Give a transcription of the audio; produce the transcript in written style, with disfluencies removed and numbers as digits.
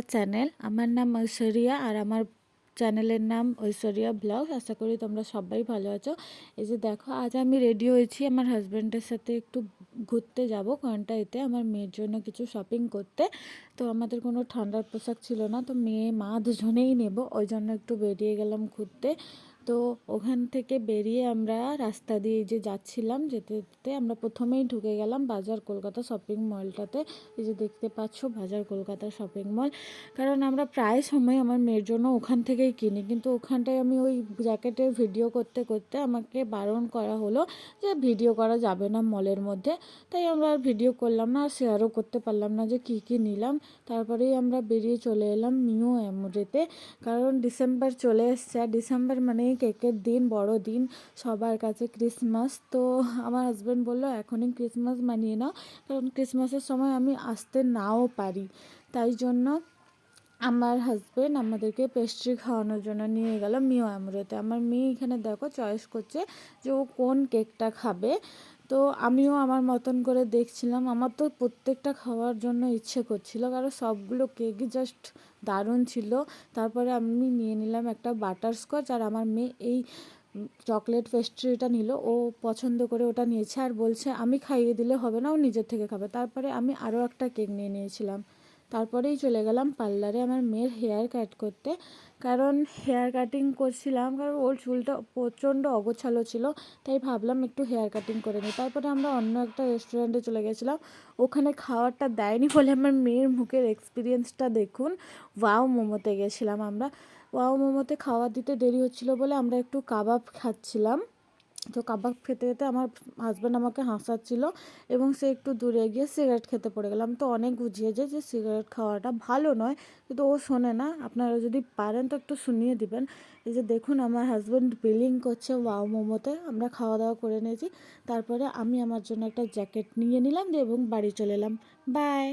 Channel. আমার নাম ঐশ্বরিয়া আর আমার চ্যানেলের নাম ঐশ্বরিয়া ব্লগ। আশা করি তোমরা সবাই ভালো আছো। এই যে দেখো, আজ আমি রেডি হয়েছি আমার হাজব্যান্ডের সাথে একটু ঘুরতে যাব কোয়ান্টাইতে আমার মেয়ের জন্য কিছু শপিং করতে। তো আমাদের কোনো ঠান্ডার পোশাক ছিল না, তো মেয়ে মা দুজনেই নেব, ওই জন্য একটু বেরিয়ে গেলাম ঘুরতে। তো ওখান থেকে বেরিয়ে আমরা রাস্তা দিয়ে যে যাচ্ছিলাম, যেতে যেতে আমরা প্রথমেই ঢুকে গেলাম বাজার কলকাতা শপিং মলটাতে। এই যে দেখতে পাচ্ছ বাজার কলকাতা শপিং মল। কারণ আমরা প্রায় সময় আমার মেয়ের জন্য ওখান থেকেই কিনি, কিন্তু ওখানটায় আমি ওই জ্যাকেটের ভিডিও করতে করতে আমাকে বারণ করা হলো যে ভিডিও করা যাবে না মলের মধ্যে। তাই আমরা আর ভিডিও করলাম না, আর শেয়ারও করতে পারলাম না যে কী কী নিলাম। তারপরেই আমরা বেরিয়ে চলে এলাম মিও অ্যামোরেতে। কারণ ডিসেম্বর চলে এসছে, আর ডিসেম্বর মানেই কেকের দিন, বড় দিন সবার কাছে, ক্রিসমাস। তো আমার হাজব্যান্ড বললো এখনই ক্রিসমাস মানিয়ে নাও, কারণ ক্রিসমাসের সময় আমি আসতে নাও পারি। তাই জন্য আমার হাজব্যান্ড আমাদেরকে পেস্ট্রি খাওয়ানোর জন্য নিয়ে গেল মিও অ্যামোরেতে। আমার মেয়ে এখানে দেখো চয়েস করছে যে ও কোন কেকটা খাবে। তো আমিও আমার মতন করে দেখছিলাম, আমার তো প্রত্যেকটা খাওয়ার জন্য ইচ্ছে করছিল, কারণ সবগুলো কেকই জাস্ট দারুণ ছিল। তারপরে আমি নিয়ে নিলাম একটা বাটারস্কচ, আর আমার মেয়ে এই চকলেট পেস্ট্রিটা নিল, ও পছন্দ করে ওটা নিয়েছে, আর বলছে আমি খাইয়ে দিলে হবে না, ও নিজের থেকে খাবে। তারপরে আমি আরও একটা কেক নিয়ে নিয়েছিলাম। তারপরেই চলে গেলাম পার্লারে আমার মেয়ের হেয়ার কাট করতে। কারণ হেয়ার কাটিং করছিলাম, কারণ ওর চুলটা প্রচণ্ড অগোছালো ছিল, তাই ভাবলাম একটু হেয়ার কাটিং করে নিই। তারপরে আমরা অন্য একটা রেস্টুরেন্টে চলে গেছিলাম, ওখানে খাওয়ারটা দেয়নি বলে আমার মেয়ের মুখের এক্সপিরিয়েন্সটা দেখুন। ওয়াও মোমোতে গেছিলাম আমরা। ওয়াও মোমোতে খাওয়া দিতে দেরি হচ্ছিলো বলে আমরা একটু কাবাব খাচ্ছিলাম। তো কাবাব খেতে খেতে আমার হাজব্যান্ড আমাকে হাসাচ্ছিল, এবং সে একটু দূরে গিয়ে সিগারেট খেতে পড়ে গেলাম। তো অনেক বুঝিয়েছে যে সিগারেট খাওয়াটা ভালো নয়, কিন্তু ও শোনে না। আপনারা যদি পারেন তো একটু শুনিয়ে দিবেন। এই যে দেখুন আমার হাজব্যান্ড বিলিং করছে ওয়াও মোমোতে। আমরা খাওয়া দাওয়া করে নিয়েছি, তারপরে আমি আমার জন্য একটা জ্যাকেট নিয়ে নিলাম এবং বাড়ি চলে এলাম। বাই।